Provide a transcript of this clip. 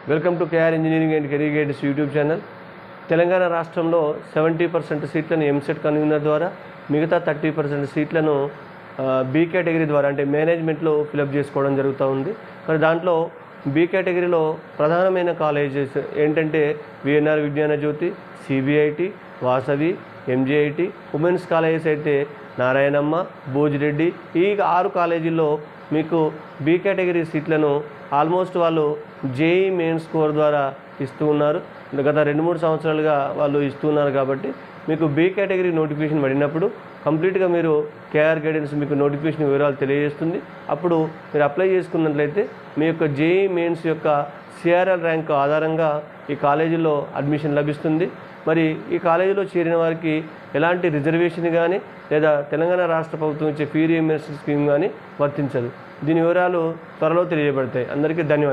Welcome to KR engineering and career guidance YouTube channel. Telangana రాష్ట్రంలో 70% సీట్లను EAMCET convener ద్వారా, మిగతా 30% సీట్లను బి కేటగిరీ ద్వారా అంటే మేనేజ్మెంట్లో ఫిలప్ చేసుకోవడం జరుగుతూ ఉంది. మరి దాంట్లో బి కేటగిరీలో ప్రధానమైన కాలేజెస్ ఏంటంటే VNR Vignana Jyothi, CBIT, Vasavi, MGIT. Women's colleges అయితే నారాయణమ్మ, భోజిరెడ్డి. ఈ 6 కాలేజీల్లో మీకు బి కేటగిరీ సీట్లను ఆల్మోస్ట్ వాళ్ళు జేఈ మెయిన్ స్కోర్ ద్వారా ఇస్తూ ఉన్నారు. గత 2-3 సంవత్సరాలుగా వాళ్ళు ఇస్తున్నారు. కాబట్టి మీకు బి కేటగిరీ నోటిఫికేషన్ పడినప్పుడు కంప్లీట్గా మీరు కేఆర్ గైడెన్స్ మీకు నోటిఫికేషన్ వివరాలు తెలియజేస్తుంది. అప్పుడు మీరు అప్లై చేసుకున్నట్లయితే మీ యొక్క జేఈ మెయిన్స్ యొక్క సిఆర్ఎల్ ర్యాంక్ ఆధారంగా ఈ కాలేజీలో అడ్మిషన్ లభిస్తుంది. మరి ఈ కాలేజీలో చేరిన వారికి ఎలాంటి రిజర్వేషన్ కానీ లేదా తెలంగాణ రాష్ట్ర ప్రభుత్వం ఇచ్చే ఫీ రీయింబర్స్మెంట్ స్కీమ్ కానీ వర్తించదు. దీని వివరాలు త్వరలో తెలియబడతాయి. అందరికీ ధన్యవాదాలు.